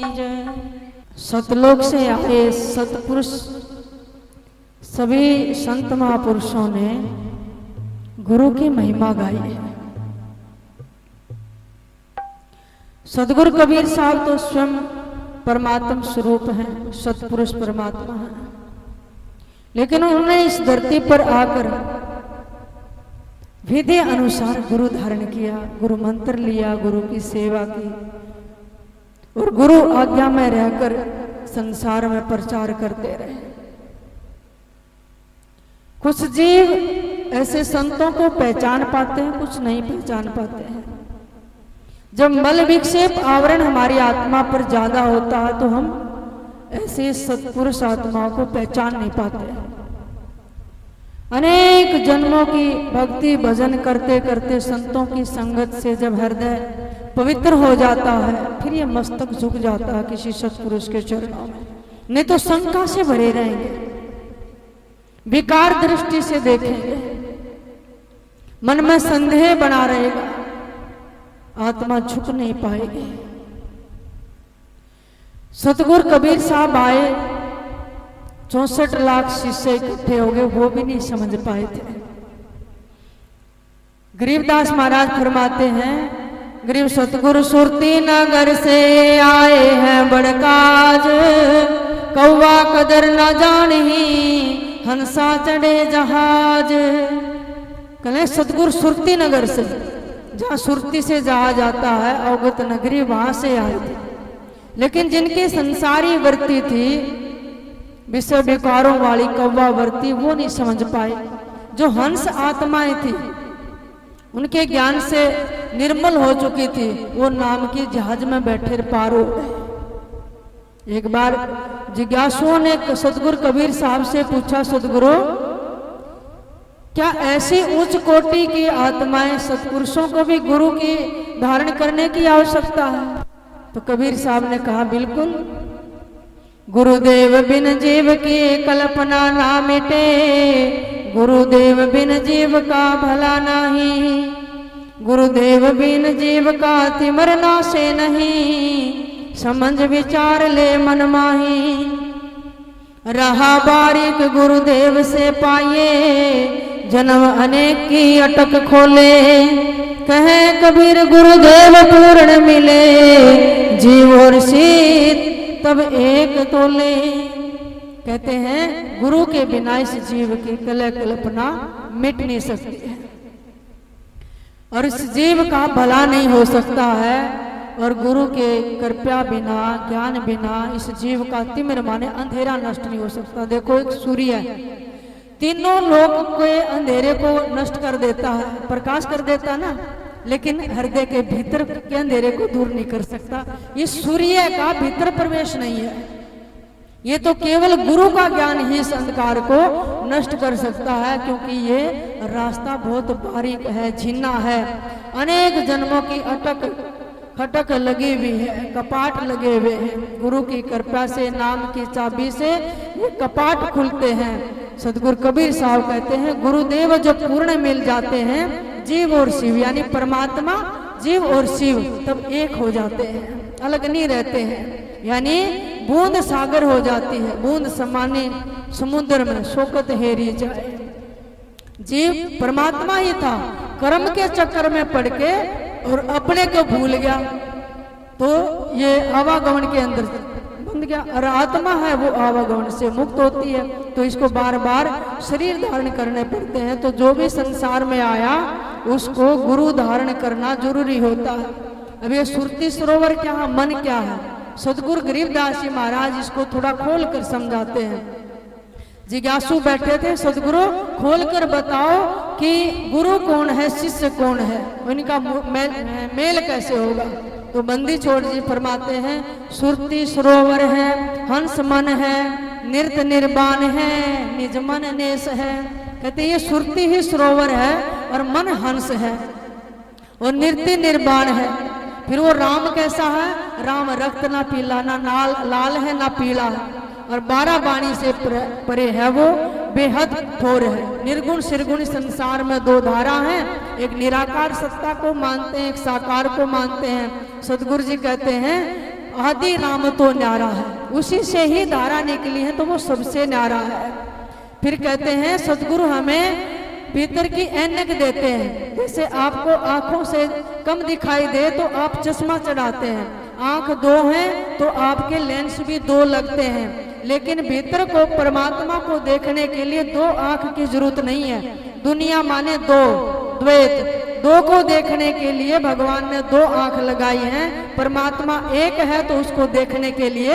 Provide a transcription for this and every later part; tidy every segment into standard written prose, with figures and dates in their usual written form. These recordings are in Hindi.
जय। सतलोक से आए सतपुरुष सभी संत महापुरुषों ने गुरु की महिमा गाई है। सतगुरु कबीर साहब तो स्वयं परमात्म स्वरूप हैं, सतपुरुष परमात्मा हैं, लेकिन उन्होंने इस धरती पर आकर विधि अनुसार गुरु धारण किया, गुरु मंत्र लिया, गुरु की सेवा की और गुरु आज्ञा में रहकर संसार में प्रचार करते रहे। कुछ जीव ऐसे संतों को पहचान पाते हैं, कुछ नहीं पहचान पाते हैं। जब मल विक्षेप आवरण हमारी आत्मा पर ज्यादा होता है तो हम ऐसे सत्पुरुष आत्माओं को पहचान नहीं पाते। अनेक जन्मों की भक्ति भजन करते करते संतों की संगत से जब हृदय पवित्र हो जाता है, फिर ये मस्तक झुक जाता है किसी सत्पुरुष के चरणों में, नहीं तो शंका से भरे रहेंगे, विकार दृष्टि से देखेंगे, मन में संदेह बना रहेगा, आत्मा झुक नहीं पाएगी। सतगुरु कबीर साहब आए, 64 लाख शिष्य इकट्ठे हो गए, वो भी नहीं समझ पाए थे। गरीबदास महाराज फरमाते हैं, गरीब सतगुरु सुरती नगर से आए हैं बड़काज, कौवा कदर न जानी हंसा चढ़े जहाज। कहें सतगुरु सुरती नगर से, जहाँ सुरती से जहाज आता है, अवगत नगरी, वहां से आए थे। लेकिन जिनकी संसारी वृत्ति थी, विषय विकारों वाली कौवा वृत्ति, वो नहीं समझ पाए। जो हंस आत्माएं थी, उनके ज्ञान से निर्मल हो चुकी थी, वो नाम की जहाज में बैठे पार हो गए। एक बार जिज्ञासुओं ने सतगुरु कबीर साहब से पूछा, सतगुरु क्या ऐसी उच्च कोटि की आत्माएं सत्पुरुषों को भी गुरु की धारण करने की आवश्यकता है? तो कबीर साहब ने कहा, बिल्कुल। गुरुदेव बिन जीव की कल्पना ना मिटे, गुरुदेव बिन जीव का भला नहीं, गुरुदेव बिन जीव का तिमर नासे नहीं, समझ विचार ले मन माही। रहा बारीक गुरुदेव से पाए, जन्म अनेक की अटक खोले, कहे कबीर गुरुदेव पूर्ण मिले, जीव और शीत तब एक तोले। कहते हैं गुरु के बिना इस जीव की कलह कल्पना मिट नहीं सकती है, और इस जीव का भला नहीं हो सकता है, और गुरु के कृपा बिना, ज्ञान बिना इस जीव का तिमिर माने अंधेरा नष्ट नहीं हो सकता। देखो एक सूर्य है, तीनों लोक के अंधेरे को नष्ट कर देता है, प्रकाश कर देता ना, लेकिन हृदय के भीतर के अंधेरे को दूर नहीं कर सकता। ये सूर्य का भीतर प्रवेश नहीं है, ये तो केवल गुरु का ज्ञान ही इस अंधकार को नष्ट कर सकता है, क्योंकि ये रास्ता बहुत बारीक है, झिन्ना है, अनेक जन्मों की अटक खटक लगी हुई है, कपाट लगे हुए हैं। गुरु की कृपा से, नाम की चाबी से ये कपाट खुलते हैं। सतगुरु कबीर साहब कहते हैं, गुरुदेव जब पूर्ण मिल जाते हैं, जीव और शिव यानी परमात्मा, जीव और शिव तब एक हो जाते हैं, अलग नहीं रहते हैं। यानी बूंद सागर हो जाती है, बूंद समाने समुद्र में शोकत हेरी जाए। जीव परमात्मा ही था, कर्म के चक्कर में पड़ के और अपने को भूल गया, तो ये आवागमन के अंदर बंध गया, और आत्मा है वो आवागमन से मुक्त होती है। तो इसको बार बार शरीर धारण करने पड़ते हैं। तो जो भी संसार में आया उसको गुरु धारण करना जरूरी होता है। अब ये सुरती सरोवर क्या है, मन क्या है, सतगुरु गरीबदास जी महाराज इसको थोड़ा खोल कर समझाते हैं। जिज्ञासु बैठे थे, सतगुरु खोलकर बताओ कि गुरु कौन है, शिष्य कौन है, उनका मेल कैसे होगा? तो बंदी छोड़ जी फरमाते हैं, सुरती सरोवर है, हंस मन है, नृत्य निर्वाण है, निज मन नेस है। कहते ये सुरती ही सरोवर है और मन हंस है और नृत्य निर्वाण है। फिर वो राम कैसा है? राम रक्त ना पीला, ना लाल है ना पीला है, और 12 वाणी से परे है, वो बेहद ठोर है। निर्गुण सिरगुण संसार में 2 धारा हैं, एक निराकार सत्ता को मानते हैं, एक साकार को मानते हैं। सतगुरु जी कहते हैं आदि नाम तो न्यारा है, उसी से ही धारा निकली है तो वो सबसे न्यारा है। फिर कहते हैं सतगुरु हमें भीतर की ऐनक देते हैं। जैसे आपको आंखों से कम दिखाई दे तो आप चश्मा चढ़ाते हैं, आंख दो हैं तो आपके लेंस भी दो लगते हैं, लेकिन भीतर को परमात्मा को देखने के लिए दो आंख की जरूरत नहीं है। दुनिया माने दो, द्वैत, दो को देखने के लिए भगवान ने दो आंख लगाई है। परमात्मा एक है तो उसको देखने के लिए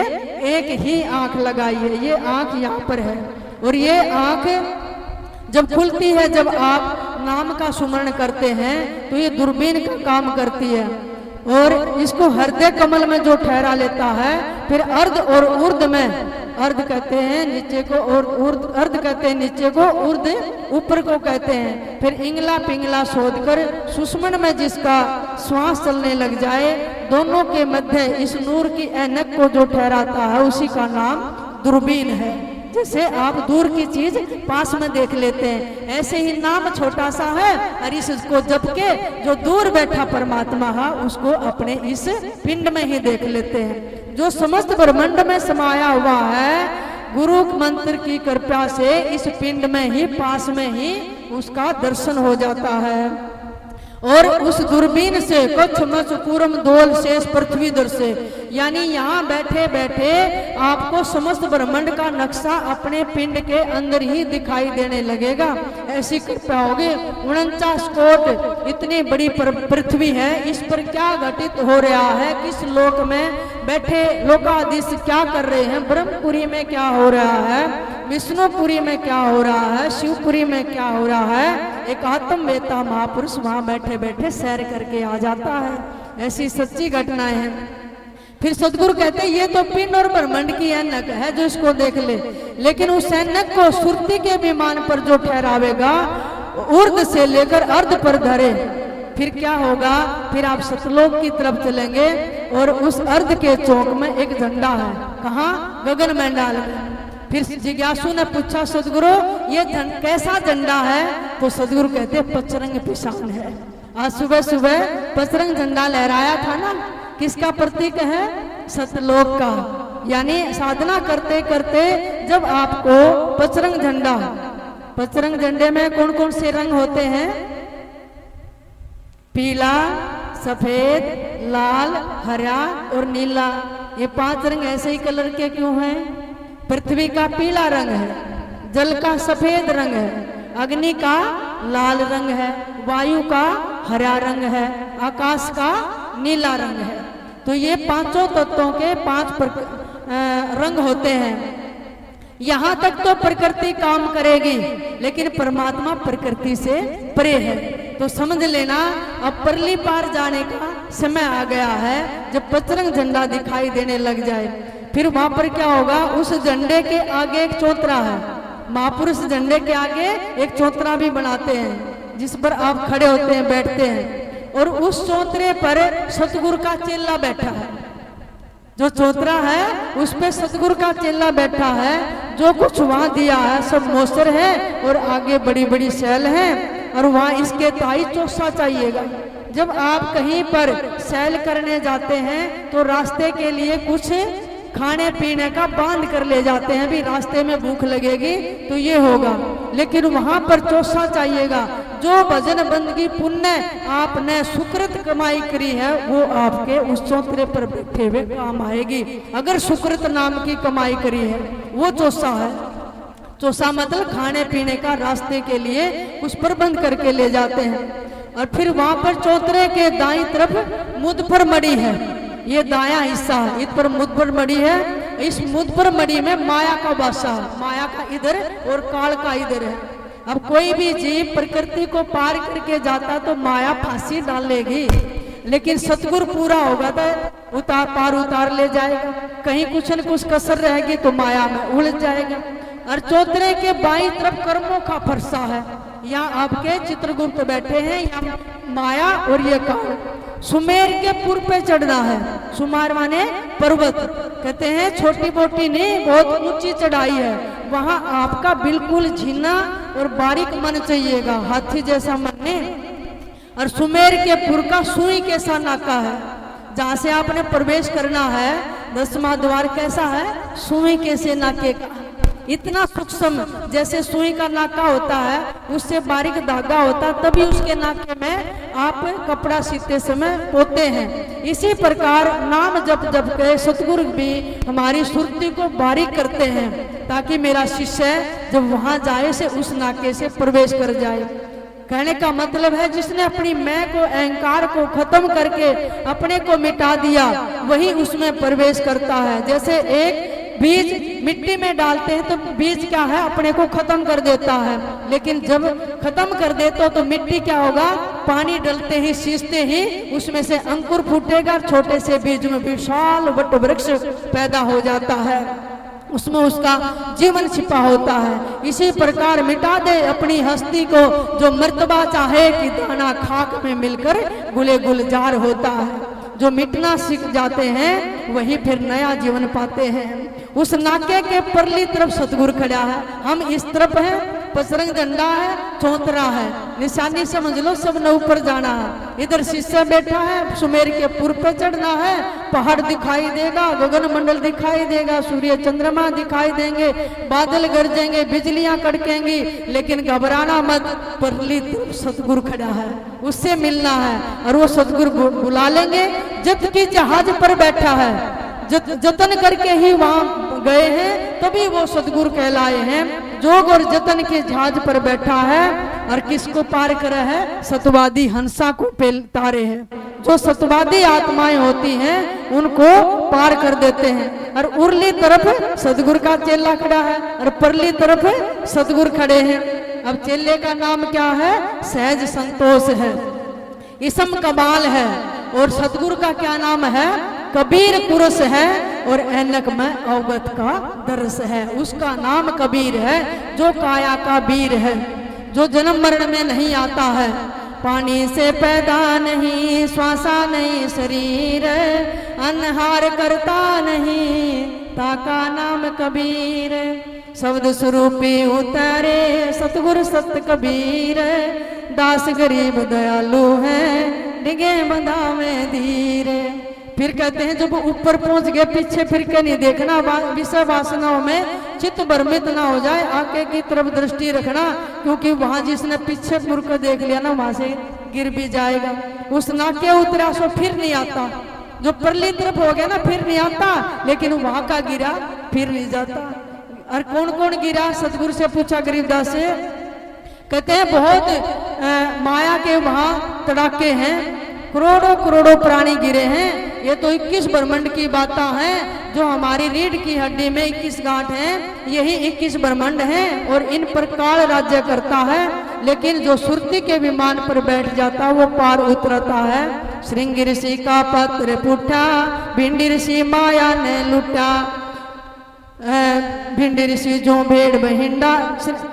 एक ही आंख लगाई है। ये आंख यहाँ पर है और ये आंख जब खुलती है, जब आप नाम का सुमरण करते हैं तो ये दूरबीन का काम करती है और इसको हृदय कमल में जो ठहरा लेता है, फिर अर्ध और ऊर्ध में, अर्ध कहते हैं नीचे को और अर्ध कहते हैं नीचे को, ऊर्ध ऊपर को कहते हैं। फिर इंगला पिंगला शोध कर सुषमन में जिसका श्वास चलने लग जाए, दोनों के मध्य इस नूर की ऐनक को जो ठहराता है उसी का नाम दूरबीन है। जैसे आप दूर की चीज पास में देख लेते हैं, ऐसे ही नाम छोटा सा है और इसको जप के जो दूर बैठा परमात्मा है उसको अपने इस पिंड में ही देख लेते हैं। जो समस्त ब्रह्मांड में समाया हुआ है, गुरु मंत्र की कृपा से इस पिंड में ही, पास में ही उसका दर्शन हो जाता है। और उस दूरबीन से कच्छ मच पूरम दोल शेष पृथ्वी दर से, यानी यहाँ बैठे बैठे आपको समस्त ब्रह्मांड का नक्शा अपने पिंड के अंदर ही दिखाई देने लगेगा। ऐसी कृपा होगी। 49 कोट इतनी बड़ी पृथ्वी है, इस पर क्या घटित हो रहा है, किस लोक में बैठे लोकाधीश क्या कर रहे हैं, ब्रह्मपुरी में क्या हो रहा है, विष्णुपुरी में क्या हो रहा है, शिवपुरी में क्या हो रहा है, एक आत्म वेता महापुरुष वहां बैठे बैठे सैर करके आ जाता है। ऐसी सच्ची घटनाएं हैं। फिर सतगुरु कहते हैं ये तो पिंड और ब्रह्मांड की ऐनक है जो इसको देख ले, लेकिन उस ऐनक को सुरती के विमान पर जो ठहरावेगा, ऊर्ध से लेकर अर्ध पर धरे, फिर क्या होगा, फिर आप सतलोक की तरफ चलेंगे और उस अर्ध के चौक में एक झंडा है। कहाँ? गगन मंडल में। फिर जिज्ञासु ने पूछा सतगुरु ये कैसा झंडा है? तो सतगुरु कहते पचरंग पिशान है। आज सुबह सुबह पचरंग झंडा लहराया था ना, किसका प्रतीक है? सतलोक का। यानी साधना करते करते जब आपको पचरंग झंडा, पचरंग झंडे में कौन कौन से रंग होते हैं? पीला, सफेद, लाल, हरा और नीला। ये 5 रंग ऐसे ही कलर के क्यों हैं? पृथ्वी का पीला रंग है, जल का सफेद रंग है, अग्नि का लाल रंग है, वायु का हरा रंग है, आकाश का नीला रंग है। तो ये 5 तत्वों के 5 रंग होते हैं। यहाँ तक तो प्रकृति काम करेगी, लेकिन परमात्मा प्रकृति से परे है। तो समझ लेना अब परली पार जाने का समय आ गया है, जब पचरंग झंडा दिखाई देने लग जाए। फिर वहां पर क्या होगा? उस झंडे के आगे एक चौतरा है। महापुरुष झंडे के आगे एक चौतरा भी बनाते हैं, जिस पर आप खड़े होते हैं, बैठते हैं, और उस चौतरे पर सतगुरु का चेला बैठा है। जो चौतरा है उस पे सतगुरु का चेला बैठा है। जो कुछ वहां दिया है सब मोसर है और आगे बड़ी बड़ी सैल है, और वहां इसके ताई चौसा चाहिएगा। जब आप कहीं पर सैल करने जाते हैं तो रास्ते के लिए कुछ खाने पीने का बांध कर ले जाते हैं, भी रास्ते में भूख लगेगी तो ये होगा, लेकिन वहां पर चौसा चाहिएगा। जो भजन बंदगी पुण्य आपने सुकृत कमाई करी है वो आपके उस चौतरे पर बैठे हुए काम आएगी। अगर सुकृत नाम की कमाई करी है वो चौसा है। चौसा मतलब खाने पीने का रास्ते के लिए कुछ प्रबंध करके ले जाते हैं। और फिर वहां पर चौतरे के दाईं तरफ मुद पर मड़ी है, ये दाया हिस्सा है, इस पर मुद पर मड़ी है। इस मुद पर मड़ी में माया का वासा है, माया का इधर और काल का इधर है। अब कोई भी जीव प्रकृति को पार करके जाता तो माया फांसी डालेगी, लेकिन सतगुरु पूरा होगा तो उतार ले जाएगा। कहीं कुछ न कुछ कसर रहेगी तो माया में उलझ जाएगा। और चौतरे के बाईं तरफ कर्मों का फरसा है। यहाँ आपके चित्रगुप्त बैठे हैं, यहाँ माया और ये काल। सुमेर के पुर पे चढ़ना है। सुमार माने पर्वत, कहते हैं छोटी मोटी नहीं, बहुत ऊंची चढ़ाई है। वहां आपका बिल्कुल झीना और बारीक मन चाहिएगा, हाथी जैसा मन नहीं। और सुमेर के पुर का सुई कैसा नाका है, जहाँ से आपने प्रवेश करना है 10वां द्वार कैसा है, सुई के से नाके का, इतना सूक्ष्म, जैसे सुई का नाका होता है उससे बारीक धागा होता है, तभी उसके नाके में आप कपड़ा सीते समय पोते हैं। इसी प्रकार नाम जप जप के सतगुरु भी हमारी सुरती को बारीक करते हैं, ताकि मेरा शिष्य जब वहां जाए से उस नाके से प्रवेश कर जाए। कहने का मतलब है जिसने अपनी मैं को, अहंकार को खत्म करके अपने को मिटा दिया, वही उसमें प्रवेश करता है। जैसे एक बीज मिट्टी में डालते हैं तो बीज क्या है, अपने को खत्म कर देता है, लेकिन जब खत्म कर देते हो तो मिट्टी क्या होगा, पानी डलते ही सींचते ही उसमें से अंकुर फूटेगा, छोटे से बीज में विशाल वट वृक्ष पैदा हो जाता है, उसमें उसका जीवन छिपा होता है। इसी प्रकार मिटा दे अपनी हस्ती को, जो मर्तबा चाहे कि दाना खाक में मिलकर गुले गुलजार होता है। जो मिटना सीख जाते हैं वही फिर नया जीवन पाते हैं। उस नाके के परली तरफ सतगुरु खड़ा है, हम इस तरफ है, पचरंग डंडा है, चौतरा है, निशानी समझ लो, सब ने ऊपर जाना है। इधर शिष्य बैठा है, सुमेर के पुर पे चढ़ना है, पहाड़ दिखाई देगा, गगन मंडल दिखाई देगा, सूर्य चंद्रमा दिखाई देंगे, बादल गरजेंगे, बिजलियां कड़केंगी, लेकिन घबराना मत, परली तरफ सतगुरु खड़ा है, उससे मिलना है और वो सतगुरु बुला लेंगे। जब की जहाज पर बैठा है, जतन करके ही वहां गए हैं, तभी वो सतगुरु कहलाए हैं। जोग और जतन के जहाज पर बैठा है और किसको पार करे है, सतवादी हंसा को तारे है। जो सतवादी आत्माएं होती हैं उनको पार कर देते हैं। और उरली तरफ सतगुरु का चेला खड़ा है और परली तरफ सतगुरु खड़े हैं। अब चेले का नाम क्या है, सहज संतोष है, इसम कमाल है, और सतगुरु का क्या नाम है, कबीर पुरुष है, और ऐनक में अवगत का दर्श है। उसका नाम कबीर है, जो काया का वीर है, जो जन्म मरण में नहीं आता है, पानी से पैदा नहीं, श्वासा नहीं शरीर, अनहार करता नहीं, ताका नाम कबीर, शब्द स्वरूपी उतारे सतगुरु सत्य कबीर, दास गरीब दयालु है, डिगे बंधा में धीर। फिर कहते हैं जब ऊपर पहुंच गए पीछे फिर के नहीं देखना, विषय वासनाओं में चित्त भ्रमित ना हो जाए, आगे की तरफ दृष्टि रखना, क्योंकि वहां जिसने पीछे मुड़ कर देख लिया ना वहां से गिर भी जाएगा। उस नाके उतरा सो फिर नहीं आता, जो परली तरफ हो गया ना फिर नहीं आता, लेकिन वहां का गिरा फिर नहीं जाता। और कौन कौन गिरा, सतगुरु से पूछा गरीबदास से, कहते हैं बहुत माया के वहां तड़ाके हैं, करोड़ों करोड़ों प्राणी गिरे हैं। ये तो 21 ब्रह्मांड की बातें हैं, जो हमारी रीढ़ की हड्डी में 21 गांठ हैं, यही 21 ब्रह्मांड हैं, और इन पर काल राज्य करता है। लेकिन जो सुरती के विमान पर बैठ जाता वो पार उतरता है। श्रृंगी ऋषि का पत्र पुठा, भिंडी ऋषि माया ने लुटा, भिंडी ऋषि जो भेड़ बहिंडा,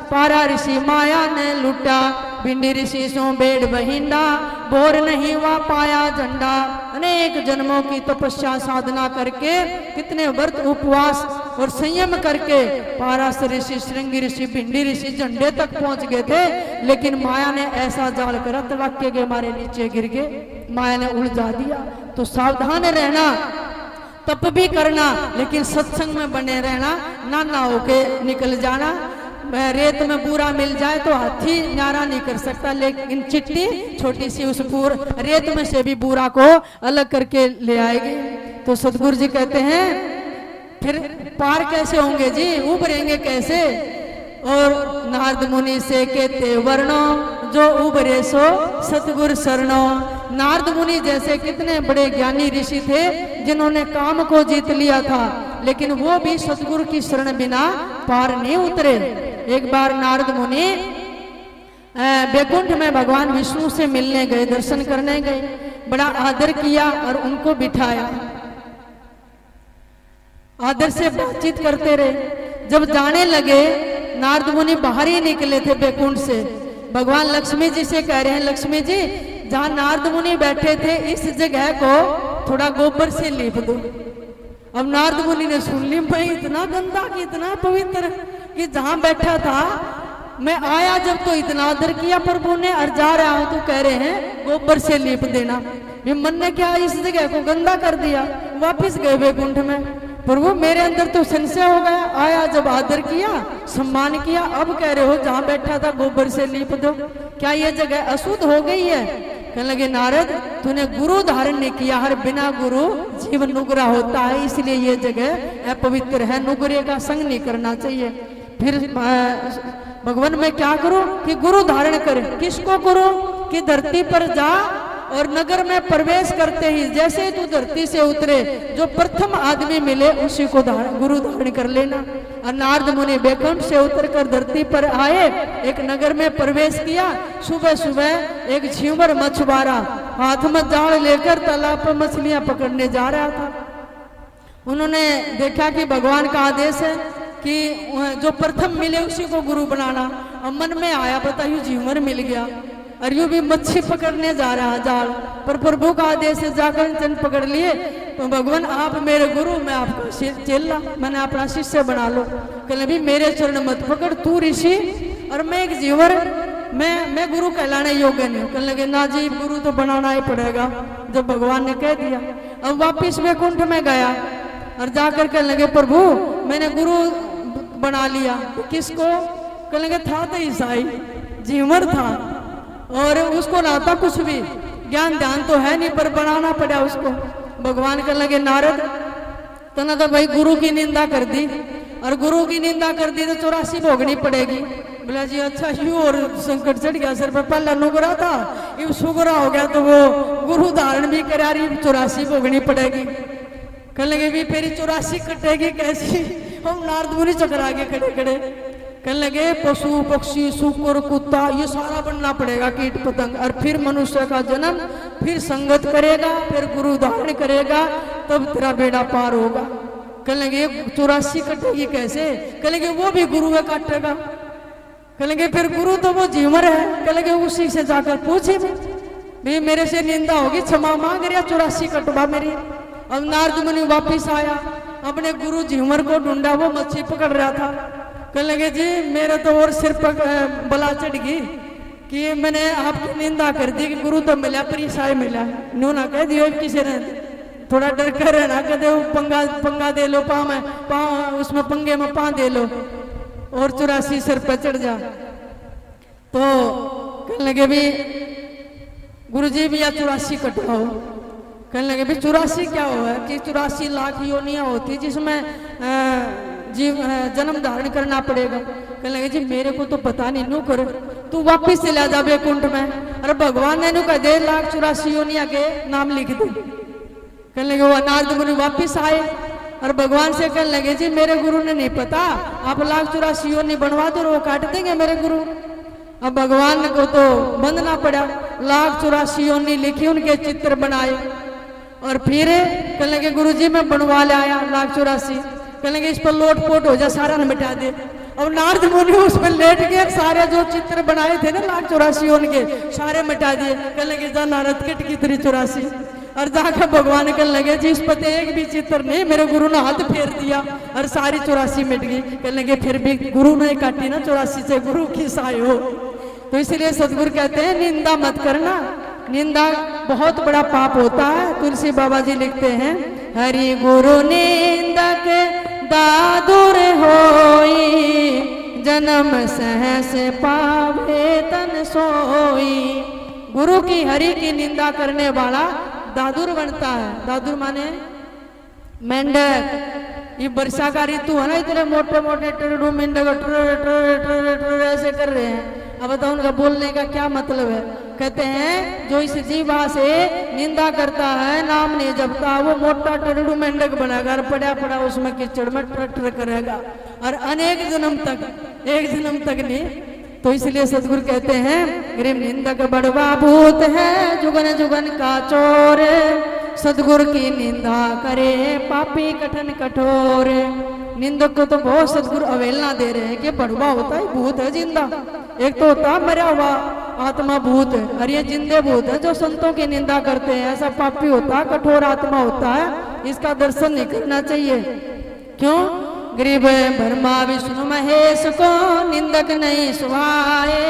पारा ऋषि माया ने लुटा, भिंडी ऋषि सो भेड़ बहिंडा, बोर नहीं हुआ पाया झंडा। अनेक जन्मों की तपस्या साधना करके, कितने व्रत उपवास और संयम करके पारास ऋषि, श्रृंगी ऋषि, भिंडी ऋषि झंडे तक पहुंच गए थे, लेकिन माया ने ऐसा जाल करा तड़ाके के मारे नीचे गिर गए, माया ने उलझा दिया। तो सावधान रहना, तप भी करना, लेकिन सत्संग में बने रहना, ना होके निकल जाना। रेत में बूरा मिल जाए तो हाथी न्यारा नहीं कर सकता, लेकिन चिट्टी छोटी सी उस रेत में से भी बूरा को अलग करके ले आएगी। तो सतगुरु जी कहते हैं फिर पार कैसे होंगे जी, उभरेंगे कैसे। और नारद मुनि से कहते वर्णो, जो उभरे सो सतगुरु शरणो। नारद मुनि जैसे कितने बड़े ज्ञानी ऋषि थे जिन्होंने काम को जीत लिया था, लेकिन वो भी सतगुरु की शरण बिना पार नहीं उतरे। एक बार नारद मुनि बैकुंठ में भगवान विष्णु से मिलने गए, दर्शन करने गए, बड़ा आदर किया और उनको बिठाया, आदर से बातचीत करते रहे। जब जाने लगे, नारद मुनि बाहर ही निकले थे बैकुंठ से, भगवान लक्ष्मी जी से कह रहे हैं, लक्ष्मी जी जहाँ नारद मुनि बैठे थे इस जगह को थोड़ा गोबर से लीप दो। अब नारद मुनि ने सुन ली, मैं इतना गंदा कि इतना पवित्र कि जहां बैठा था मैं आया जब तो इतना आदर किया प्रभु ने, और जा रहा हूं तो कह रहे हैं गोबर से लीप देना। ये मन ने क्या इस जगह को गंदा कर दिया, वापिस गए वैकुंठ में। प्रभु मेरे अंदर तो संशय हो गया, आया जब आदर किया सम्मान किया, अब कह रहे हो जहाँ बैठा था गोबर से लीप दो, क्या ये जगह अशुद्ध हो गई है? कहने लगे नारद तूने गुरु धारण नहीं किया, हर बिना गुरु जीवन नुगरा होता है, इसलिए ये जगह अपवित्र है, नुगरे का संग नहीं करना चाहिए। फिर भगवान मैं क्या करूं कि गुरु धारण करे, किसको करूं कि धरती पर जा और नगर में प्रवेश करते ही जैसे तू धरती से उतरे जो प्रथम आदमी मिले उसी को गुरु धारण कर लेना। और नारद मुनि बैकुंठ से उतरकर धरती पर आए, एक नगर में प्रवेश किया। सुबह सुबह एक झींवर मछुआरा हाथ में जाल लेकर तालाब पर मछलियां पकड़ने जा रहा था। उन्होंने देखा कि भगवान का आदेश है कि जो प्रथम मिले उसी को गुरु बनाना। अब मन में आया बताइए झींवर मिल गया और यूं भी मच्छी पकड़ने जा रहा जाल पर प्रभु का आदेश से जाकर चंद पकड़ लिए। तो भगवान आप मेरे गुरु, मैं आपका चेला, मैंने अपना शिष्य बना लो। कहले भी मेरे चरण मत पकड़, तू ऋषि और मैं एक जीवर, मैं गुरु कहलाने योग्य नहीं। कहने लगे ना जी गुरु तो बनाना ही पड़ेगा जब भगवान ने कह दिया। अब वापिस वैकुंठ में गया और जाकर कहने लगे प्रभु मैंने गुरु बना लिया। किसको? कहने लगे था तो ईसाई जीवर था और उसको ना था कुछ भी ज्ञान ध्यान तो है नहीं पर बनाना पड़ा उसको। भगवान कहने लगे नारद तना तो भाई गुरु की निंदा कर दी और गुरु की निंदा कर दी तो 84 भोगनी पड़ेगी। बोला जी अच्छा यूं और संकट चढ़ गया सर पर, पहला नुगरा था ये सुगरा हो गया तो वो गुरु धारण भी करा रही 84 भोगनी पड़ेगी। कहने लगे भी फिर 84 कटेगी कैसी? हम नारद मुनि चकरा के खड़े खड़े कहने लगे पशु पक्षी सूकर कुत्ता ये सारा बनना पड़ेगा, कीट पतंग, और फिर मनुष्य का जन्म, फिर संगत करेगा, फिर गुरु धारण करेगा, तब तेरा बेड़ा पार होगा। कहने लगे 84 कटेगी कैसे? कहने लगे वो भी गुरु है काटेगा। कहने लगे फिर गुरु तो वो जीवर है। कहने लगे उसी से जाकर पूछे भी मेरे से निंदा होगी, क्षमा मांग रहा 84 कटवा मेरी। अब नारद मुनि वापिस आया, अपने गुरु जीवर को ढूंढा, वो मच्छी पकड़ रहा था। कहने लगे जी मेरा तो और सिर पर बला चढ़ गई कि मैंने आपकी निंदा कर दी कि गुरु तो मिला पर ईसाई मिला। नो ना कह दियो किसी ने थोड़ा डर कर ना कह दो पंगा दे लो, पाँव उसमें पंगे में पाँ दे लो और 84 सिर पर चढ़ जा। तो कहने लगे भी गुरु जी भी या 84 कटवाओ। कहने लगे भी 84 क्या हुआ कि 84 लाख योनियां होती जिसमें जीव जन्म धारण करना पड़ेगा। कहने लगे जी मेरे को तो पता नहीं, नू करो तू वापिस चला जा वैकुंठ में। अरे भगवान ने नू कह 1,84,00,000 योनिया के नाम लिख दे। कहने लगे वो नारद मुनि वापिस आए और भगवान से कहने लगे जी मेरे गुरु ने नहीं पता, आप 1,84,00,000 योनि बनवा दो वो काट देंगे मेरे गुरु। अब भगवान को तो बंधना पड़ा, 1,84,00,000 योनि लिखी, उनके चित्र बनाए और फिर कहने लगे गुरु जी मैं बनवा लाया 1,84,00,000। कहने लगे इस पर लोट पोट हो जा, सारा न मिटा दे। और नारद मुनि उस पर लेट गए, सारे जो चित्र बनाए थे ना 1,84,00,000 उनके सारे मिटा दिए। कहने लगे जा नारद कट की तेरी 84। और जाकर भगवान कहने लगे जी इस पर एक भी चित्र नहीं, मेरे गुरु ने हाथ फेर दिया और सारी 84 मिट गई। कहने लगे फिर भी गुरु ने काटी ना 84 से, गुरु की साई हो। तो इसलिए सदगुरु कहते हैं निंदा मत करना, निंदा बहुत बड़ा पाप होता है। तुलसी बाबा जी लिखते हैं हरि गुरु निंदक दादुर होई, जन्म सहस पावे तन सोई। गुरु की हरि की निंदा करने वाला दादुर बनता है। दादुर माने मेंढक। ये वर्षा का ऋतु है ना, इतने मोटे मोटे टेढ़ू मेंढक ऐसे कर रहे हैं। अब बताओ उनका बोलने का क्या मतलब है? कहते हैं जो इस जीवा से निंदा करता है, नाम नहीं जपता, वो मोटा टेढ़ू मेंढक बनाकर पड़ा पड़ा उसमें कीचड़ में ट्रैक्टर करेगा और अनेक जन्म तक, एक जन्म तक नहीं। तो इसलिए सदगुरु कहते हैं गरीब निंदक बड़वा भूत है, जुगन जुगन का चोर, सदगुरु की निंदा करे पापी कठिन कठोर। निंदक को तो बहुत सदगुरु अवहेलना दे रहे हैं कि बड़वा होता है भूत है जिंदा, एक तो होता मरा हुआ आत्मा भूत है और ये जिंदे भूत है जो संतों की निंदा करते हैं। ऐसा पापी होता है, कठोर आत्मा होता है, इसका दर्शन नहीं करना चाहिए। क्यों? गरीब ब्रह्मा विष्णु महेश को निंदक नहीं सुहाए,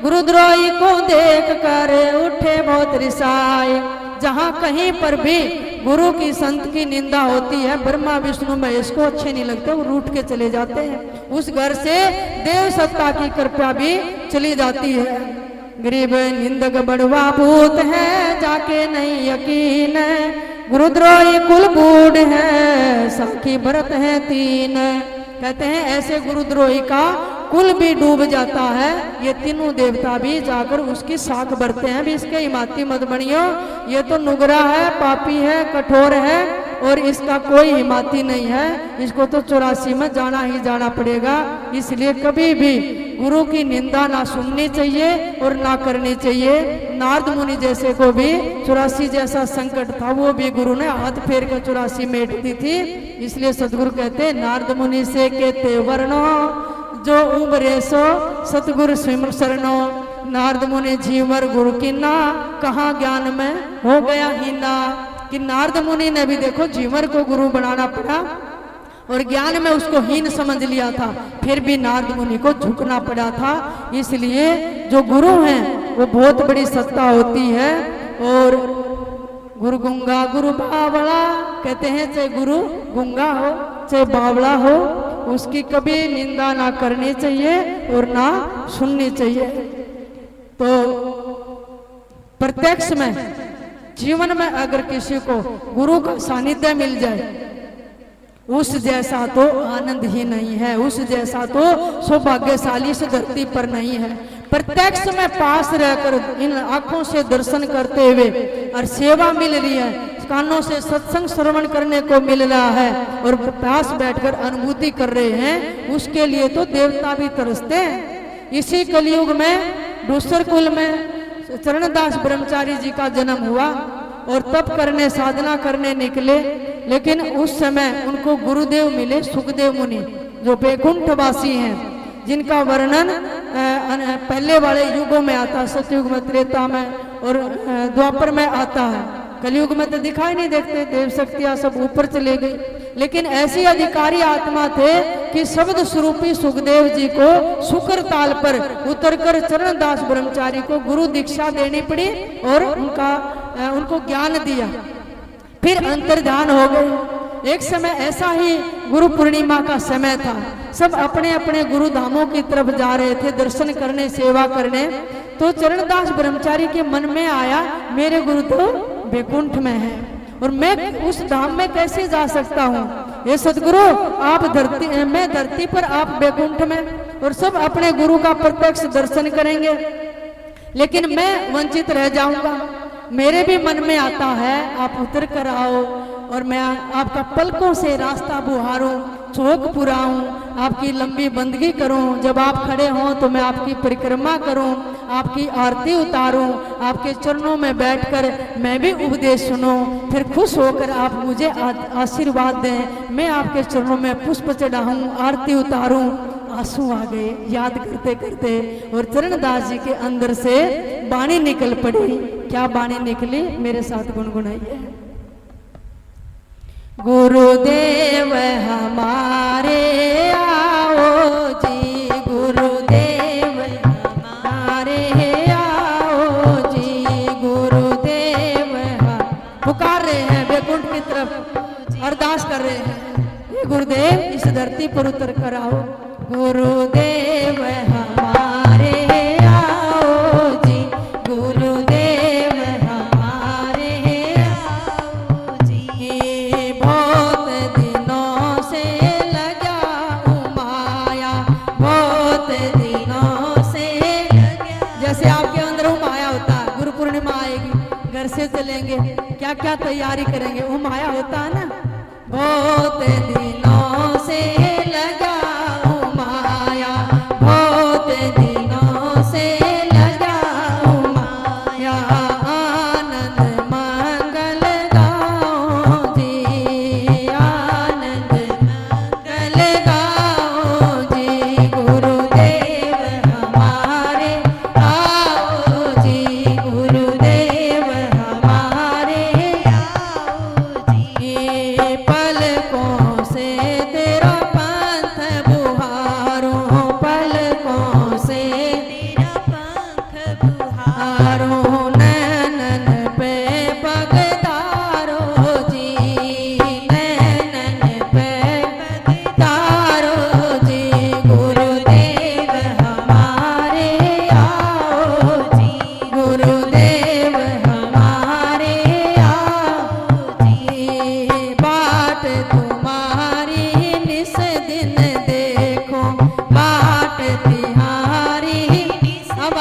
गुरुद्रोही को देख कर उठे बहुत रिसाए। जहाँ कहीं पर भी गुरु की संत की निंदा होती है, ब्रह्मा विष्णु महेश को अच्छे नहीं लगते, वो रूठ के चले जाते हैं। उस घर से देव सत्ता की कृपा भी चली जाती है। गरीब निंदक बड़वा भूत है, जाके नहीं यकीन, गुरुद्रोही कुल बूढ़ है, साखी भरत है तीन। कहते हैं ऐसे गुरुद्रोही का कुल भी डूब जाता है, ये तीनों देवता भी जाकर उसकी साख भरते हैं। भी इसके हिमाती मत बनियो, ये तो नुगरा है, पापी है, कठोर है और इसका कोई हिमाती नहीं है, इसको तो 84 में जाना ही जाना पड़ेगा। इसलिए कभी भी गुरु की निंदा ना सुननी चाहिए और ना करनी चाहिए। नारद मुनि जैसे को भी 84 जैसा संकट था, वो भी गुरु ने हाथ फेर कर 84 मेट दी थी। इसलिए सदगुरु कहते नारद मुनि से कहते वर्णो, जो उबरे सो सतगुरु सिमर शरणो। नारद मुनि जीवर गुरु की ना, कहाँ ज्ञान में हो गया हीना। कि नारद मुनि ने भी देखो जीवर को गुरु बनाना पड़ा और ज्ञान में उसको हीन समझ लिया था, फिर भी नारद मुनि को झुकना पड़ा था। इसलिए जो गुरु हैं वो बहुत बड़ी सत्ता होती है। और गुरु गुंगा गुरु बावड़ा कहते हैं, चाहे गुरु गुंगा हो चाहे बावड़ा हो, उसकी कभी निंदा ना करनी चाहिए और ना सुननी चाहिए। तो प्रत्यक्ष में जीवन में अगर किसी को गुरु का सानिध्य मिल जाए, उस जैसा तो आनंद ही नहीं है, उस जैसा तो सौभाग्यशाली से धरती पर नहीं है। प्रत्यक्ष में पास रहकर इन आंखों से दर्शन करते हुए और सेवा मिल रही है, कानों से सत्संग श्रवण करने को मिल रहा है और पास बैठकर अनुभूति कर रहे हैं, उसके लिए तो देवता भी तरसते हैं। इसी कलयुग में दूसर कुल में चरणदास ब्रह्मचारी जी का जन्म हुआ और तप करने साधना करने निकले, लेकिन उस समय उनको गुरुदेव मिले सुखदेव मुनि, जो बैकुंठवासी हैं, जिनका वर्णन पहले वाले युगों में आता, सतयुग में, त्रेता में और द्वापर में आता है। कलयुग में तो दिखाई नहीं देते, देव शक्तियां सब ऊपर चले गई। लेकिन ऐसी अधिकारी आत्मा थे कि शब्द स्वरूपी सुखदेव जी को शुक्र ताल पर उतरकर चरणदास ब्रह्मचारी को गुरु दीक्षा देनी पड़ी और उनको ज्ञान दिया, फिर अंतर्ध्यान हो गए। एक समय ऐसा ही गुरु पूर्णिमा का समय था, सब अपने अपने गुरु धामों की तरफ जा रहे थे दर्शन करने, सेवा करने। तो चरणदास ब्रह्मचारी के मन में आया, मेरे गुरु तो बैकुंठ में है और मैं उस धाम में कैसे जा सकता हूँ। ये सदगुरु आप धरती, मैं धरती पर, आप बैकुंठ में, और सब अपने गुरु का प्रत्यक्ष दर्शन करेंगे, लेकिन मैं वंचित रह जाऊंगा। मेरे भी मन में आता है आप उतर कर आओ और मैं आपका पलकों से रास्ता बुहारूं, चौक पुराऊं, आपकी लंबी बंदगी करूं। जब आप खड़े हों तो मैं आपकी परिक्रमा करूं, आपकी आरती उतारूं, आपके चरणों में बैठकर मैं भी उपदेश सुनूं, फिर खुश होकर आप मुझे आशीर्वाद दें। मैं आपके चरणों में पुष्प चढ़ाऊं, आरती उतारूं। आंसू आ गए याद करते करते, और चरणदास जी के अंदर से बाणी निकल पड़ी। क्या बाणी निकली, मेरे साथ गुनगुनाइए। गुरुदेव हमारे आओ जी, गुरुदेव हमारे आओ जी, गुरुदेव पुकार रहे हैं बैकुंठ की तरफ, अरदास कर रहे हैं, गुरुदेव इस धरती पर उतर कर आओ। गुरुदेव हमारे आओ जी, गुरुदेव हमारे आओ जी, बहुत दिनों से लगा उमाया, बहुत दिनों से लगा। जैसे आपके अंदर उमाया होता है, गुरु पूर्णिमा आएगी, घर से चलेंगे, क्या क्या तैयारी करेंगे, उमाया होता है ना। बहुत दिनों से लगा उमाया, बहुत दिनों से लगा उमाया, आनंद मंगल गाओ जी, आनंद मंगल गाओ जी, गुरुदेव हमारे आओ जी, गुरुदेव हमारे आओ जी, पलकों से बाट तिहारी। अब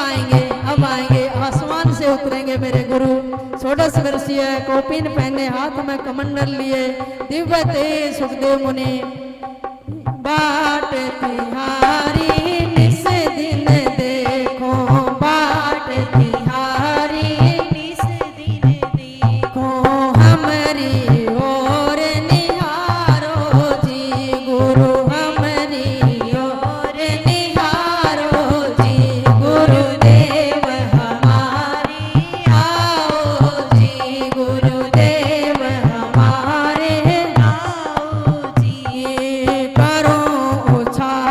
आएंगे आसमान से उतरेंगे मेरे गुरु। 16 वर्षीय कौपीन पहने हाथ में कमंडल लिए दिव्य तेज सुखदेव मुनि। बाट तिहारी निस दिन देखो, बाट तिहारी निस दिन देखो, हमारी ओर निहारो जी गुरु, हमारी ओर निहारो जी गुरुदेव हमारे आओ जी, गुरुदेव हमारे आओ जी। करो उत्साह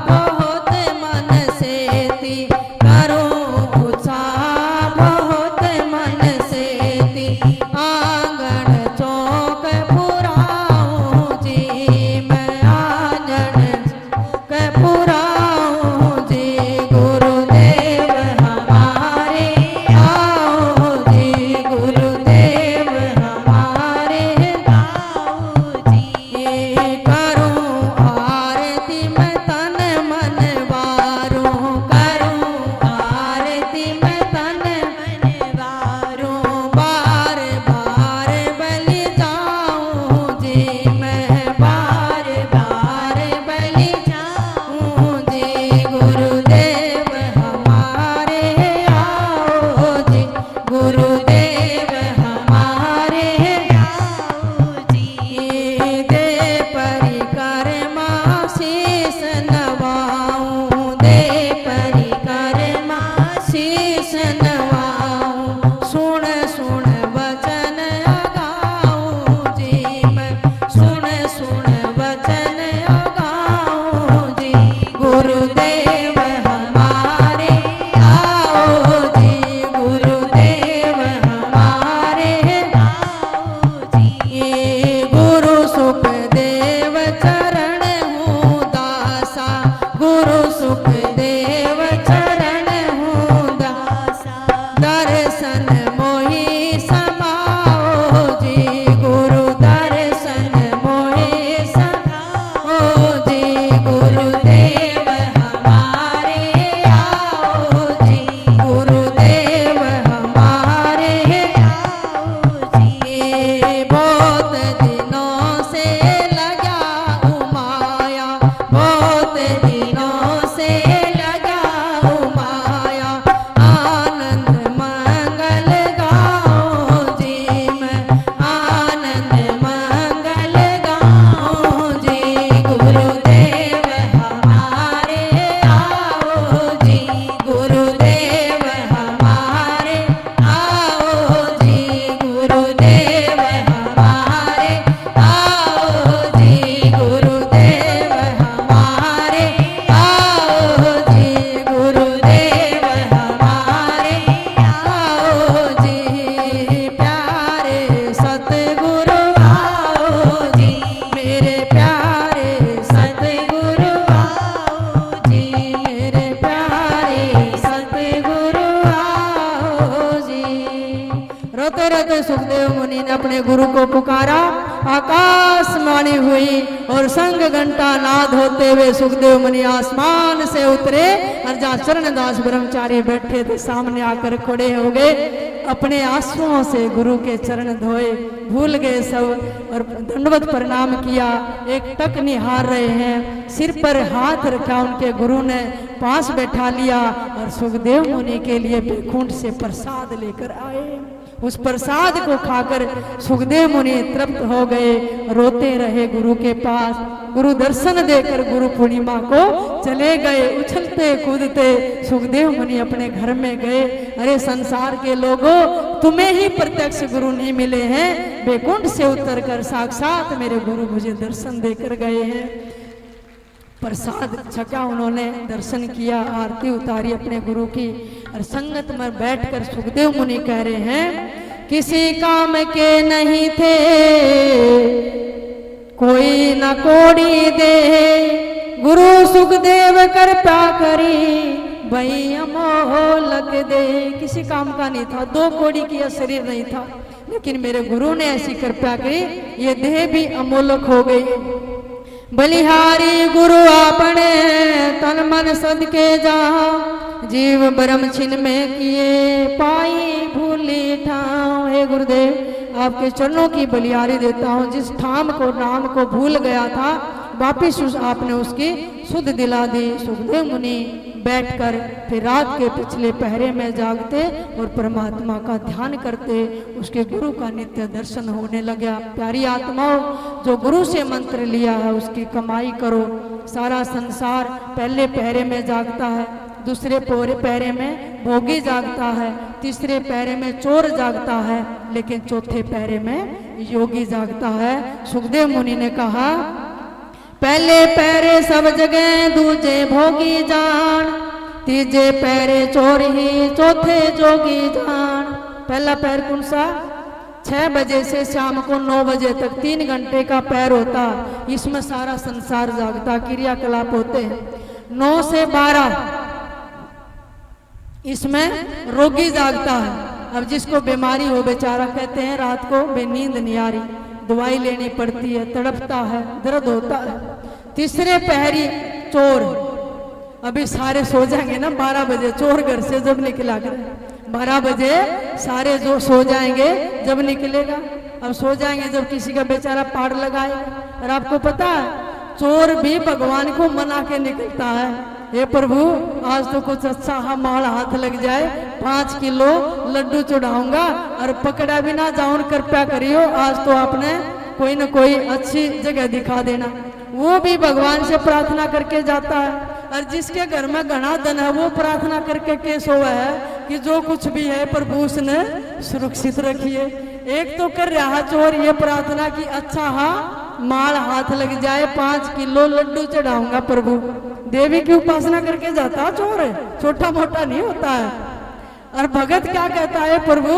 बहुत मन से ती, करो उत्साह बहुत मन से ती, आंगन चौक पुराऊं जी, मैं आंगन चौक पुराऊं जी, गुरुदेव हमारे आओ जी, गुरुदेव हमारे आओ जी। करूं आरती मैं तन मन वारूं, करूं आरती मैं तन मन वारूं, बार बार बलि जाऊं जी, मैं बार बार बलि जाऊं जी, गुरुदेव हमारे आओ जी, गुरुदेव हमारे आओ जी। दे परिक्रमा शीस नवाऊं, दे परिक्रमा शीस नवाऊं, सुन सुन वचन अगाऊं जी, मैं सुन सुन वचन अगाऊं जी, गुरुदेव हमारे आओ जी, गुरुदेव हमारे आओ जी। गुरु सुखदेव चरण हूँ दासा, गुरु सुखदेव चरण हूँ दासा, दर्शन मोहि समाओ जी गुरु, दर्शन मोहि समाओ जी, गुरुदेव हमारे आओ जी, गुरुदेव हमारे आओ जी। बहुत दिनों से लगा उमाया, बहुत दिनों से लगा उमाया, आनंद मंगल गाऊं जी, मैं आनंद मंगल गाऊं जी, गुरुदेव हमारे आओ जी, गुरुदेव हमारे आओ जी, गुरुदेव हमारे आओ जी, गुरुदेव हमारे आओ जी, गुरुदेव हमारे आओ जी। प्यारे सतगुरु आओ जी, मेरे प्यारे सतगुरु आओ जी, मेरे प्यारे सतगुरु आओ जी। रोते रोते सुखदेव मुनि ने अपने गुरु को पुकारा, आकाशवाणी हुई और संग घंटा नाद होते हुए सुखदेव मुनि आसमान से उतरे और जहाँ चरणदास ब्रह्मचारी बैठे थे सामने आकर खड़े हो गए, अपने आंसुओं से गुरु के चरण धोए, भूल गए सब और दंडवत प्रणाम किया। एक टक निहार रहे हैं, सिर पर हाथ रखा, उनके गुरु ने पास बैठा लिया और सुखदेव मुनि के लिए बैकुंठ से प्रसाद लेकर आए। उस प्रसाद को खाकर सुखदेव मुनि तृप्त हो गए, रोते रहे गुरु के पास। गुरु दर्शन देकर गुरु पूर्णिमा को चले गए। उछलते कूदते सुखदेव मुनि अपने घर में गए। अरे संसार के लोगों, तुम्हें ही प्रत्यक्ष गुरु नहीं मिले हैं, बैकुंठ से उतरकर साक्षात मेरे गुरु मुझे दर्शन देकर गए हैं। प्रसाद छका, उन्होंने दर्शन किया, आरती उतारी अपने गुरु की और संगत में बैठकर सुखदेव मुनि कह रहे हैं, किसी काम के नहीं थे कोई न कोड़ी दे, गुरु सुखदेव कृपा करी भई अमोह लग दे। किसी काम का नहीं था, 2 कोड़ी की शरीर नहीं था, लेकिन मेरे गुरु ने ऐसी कृपा करी, ये देह भी अमोलक हो गई। बलिहारी गुरु आपने तन मन सदके जा, जीव ब्रह्म छिन में किए पाई भूली ठाव। हे गुरुदेव, आपके चरणों की बलिहारी देता हूँ। जिस ठाम को नाम को भूल गया था, वापिस आपने उसकी सुध दिला दी। सुखदेव मुनि बैठकर फिर रात के पिछले पहरे में जागते और परमात्मा का ध्यान करते, उसके गुरु का नित्य दर्शन होने लगा। प्यारी आत्माओं, जो गुरु से मंत्र लिया है उसकी कमाई करो। सारा संसार पहले पहरे में जागता है, दूसरे पहरे में भोगी जागता है, तीसरे पहरे में चोर जागता है, लेकिन चौथे पहरे में योगी जागता है। सुखदेव मुनि ने कहा, पहले पहरे सब जगह दूजे भोगी जान, तीजे पहरे चोर ही चौथे जोगी जान। पहला पैर कौन सा? 6 बजे से शाम को 9 बजे तक 3 घंटे का पैर होता, इसमें सारा संसार जागता, क्रियाकलाप होते हैं। 9 से 12 इसमें रोगी जागता है। अब जिसको बीमारी हो बेचारा, कहते हैं रात को नींद नहीं आ रही, दवाई लेनी पड़ती है, तड़पता है, दर्द होता है। तीसरे पहरी चोर, अभी सारे सो जाएंगे ना 12 बजे, चोर घर से जब निकला कर 12 बजे सारे जो सो जाएंगे जब निकलेगा। अब सो जाएंगे जब किसी का बेचारा पार लगाएगा। और आपको पता है, चोर भी भगवान को मना के निकलता है, हे प्रभु आज तो कुछ अच्छा माल हाथ लग जाए, 5 किलो लड्डू चढ़ाऊंगा और पकड़ा भी ना जाऊं, कृपया करियो, आज तो आपने कोई न कोई अच्छी जगह दिखा देना। वो भी भगवान से प्रार्थना करके जाता है। और जिसके घर में घना धन है, वो प्रार्थना करके केस हुआ है कि जो कुछ भी है प्रभु उसने सुरक्षित रखिए। एक तो कर रहा चोर ये प्रार्थना की अच्छा माल हाथ लग जाए, 5 किलो लड्डू चढ़ाऊंगा प्रभु। देवी की उपासना करके जाता चोर, छोटा मोटा नहीं होता है। और भगत क्या कहता है, प्रभु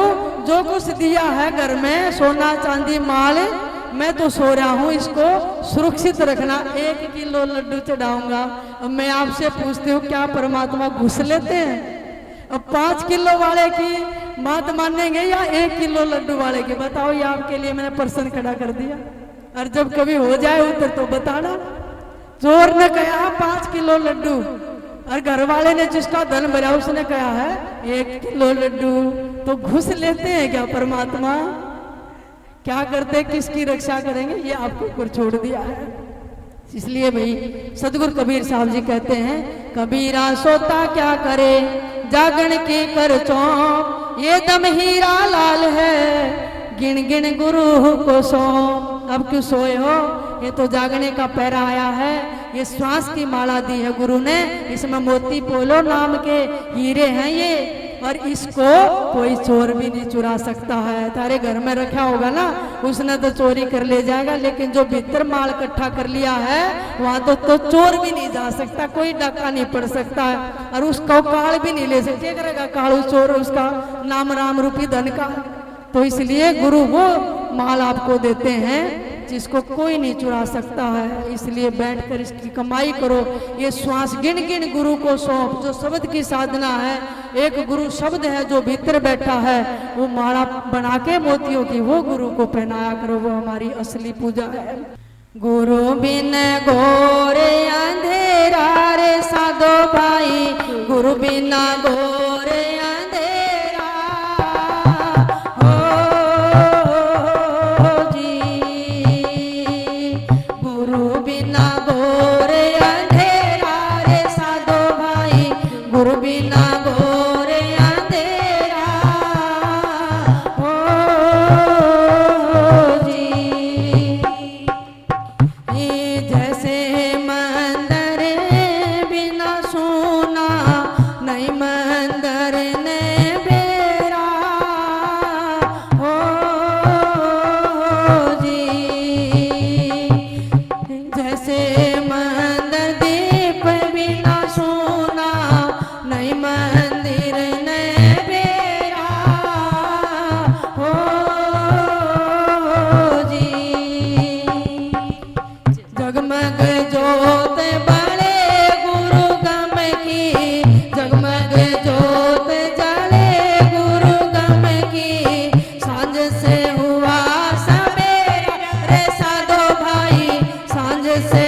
जो कुछ दिया है घर में, सोना चांदी माल, मैं तो सो रहा हूँ, इसको सुरक्षित रखना, 1 किलो लड्डू चढ़ाऊंगा। अब मैं आपसे पूछती हूँ, क्या परमात्मा घुस लेते हैं? अब 5 किलो वाले की बात मानेंगे या 1 किलो लड्डू वाले की? बताओ, ये आपके लिए मैंने प्रश्न खड़ा कर दिया। और जब कभी हो जाए उधर तो बताना। चोर ने कहा 5 किलो लड्डू, और घर वाले ने जिसका धन भरा उसने कहा है 1 किलो लड्डू। तो घुस लेते हैं क्या परमात्मा? क्या करते, किसकी रक्षा करेंगे, ये आपको ऊपर छोड़ दिया है। इसलिए भाई सदगुरु कबीर साहब जी कहते हैं, कबीरा सोता क्या करे जागण की कर चौंक, ये दम हीरा लाल है गिन गिन गुरु को सौंप। अब क्यों सोए हो? ये तो जागने का पैरा आया है, ये श्वास की माला दी है गुरु ने, इसमें मोती पोलो नाम के हीरे हैं ये, और इसको कोई चोर भी नहीं चुरा सकता है। तारे घर में रखा होगा ना, उसने तो चोरी कर ले जाएगा, लेकिन जो भीतर माल इकट्ठा कर लिया है वहां तो चोर भी नहीं जा सकता, कोई डाका नहीं पड़ सकता है, और उसका काल भी नहीं ले सकते। क्या करेगा कालू चोर उसका नाम राम रूपी धन का? तो इसलिए गुरु वो माल आपको देते हैं जिसको कोई नहीं चुरा सकता है। इसलिए बैठकर इसकी कमाई करो। ये श्वास गिन गिन गुरु को सौंप, जो शब्द की साधना है। एक गुरु शब्द है जो भीतर बैठा है, वो माला बना के मोतियों की वो गुरु को पहनाया करो, वो हमारी असली पूजा है। गुरु बिन घोरे अंधेरा रे साधो भाई, गुरु बिना घोरे अंधेरा हो जी, गुरु बिना घोरे अंधेरा रे साधो भाई, गुरु बिना घोरे अंधेरा हो जी। जैसे मंदिर बिना सोना नहीं, मंदिर ने बेरा हो जी। जैसे मंदिर दीप बिना सोना नहीं, मंदिर ने बेरा हो जी। जगमग जोत बड़े गुरु गम की, जगमग जोत जले गुरु गम की, सांझ से हुआ सवेरा रे साधो भाई, सांझ से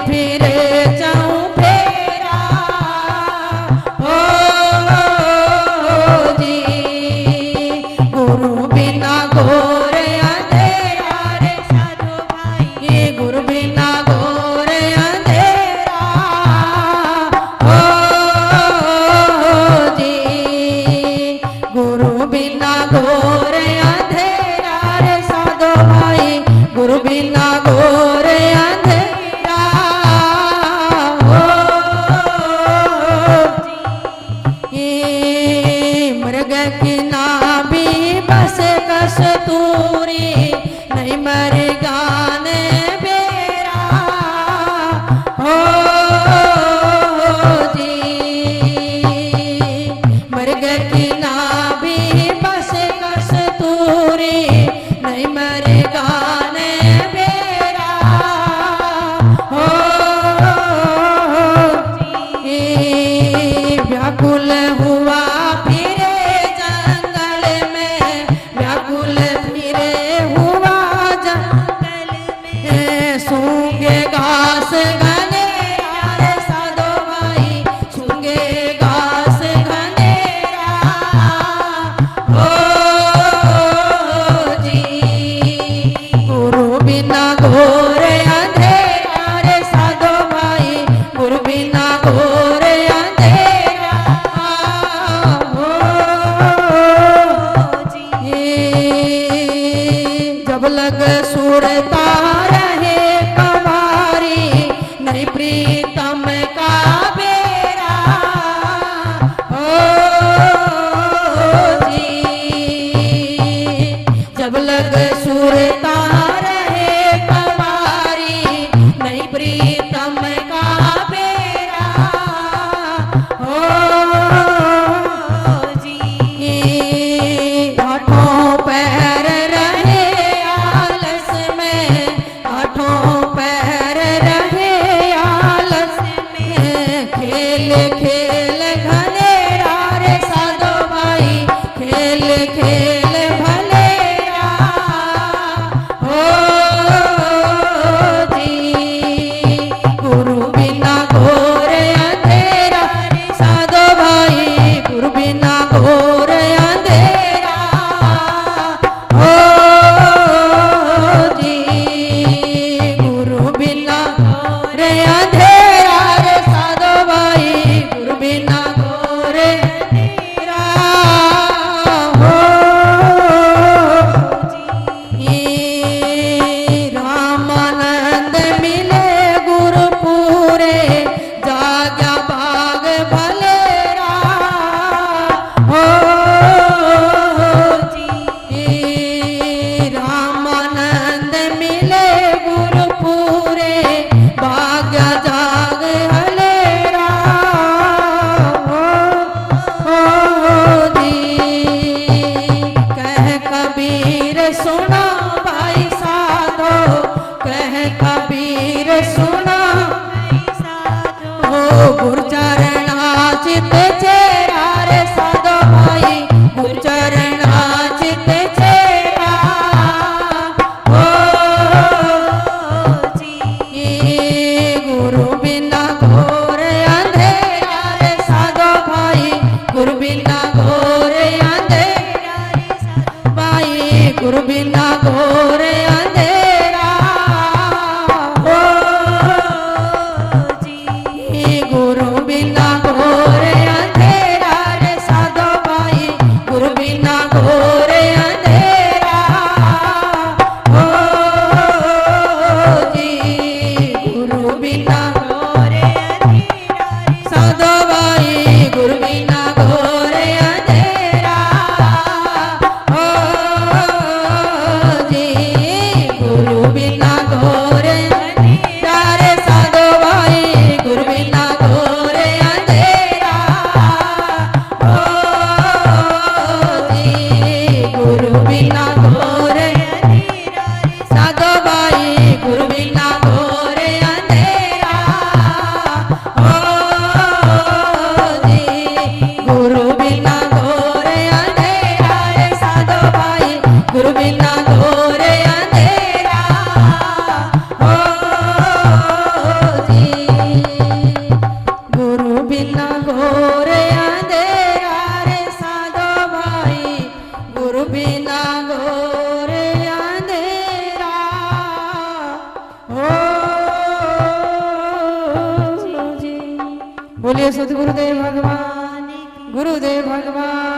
फिरे जाऊं फेरा हो जी। गुरु बिना घोर अंधेरा रे साधु भाई, ये गुरु बिना घोर अंधेरा हो जी। गुरु बिना घोर अंधेरा रे साधु भाई, गुरु बिना घोर अंधेरा हो जी। ये मृग की नाभि बस कस्तूरी, नहीं मर गाने बेरा हो जी। मृग की नाभि बस कस्तूरी, नहीं मर गाने बेरा हो जी। व्याकुल हुआ फिरे जंगल में, व्याकुल फिरे हुआ जंगल में, सूंघे घास घने रे साधु भाई, सूंघे घास घनेरा हो जी। गुरु बिना घोर अंधेरा रे साधु भाई, गुरु बिना घोर अंधेरा हो जी। जब लग सुरता रहे कवारी, नहीं प्रीतम का बेरा हो जी। जब लग सुरता रहे कवारी, नहीं प्रीतम का बेरा हो जी। आठों पैर रहे आलस में, आठों बोलिए सतगुरुदेव भगवान, गुरुदेव भगवान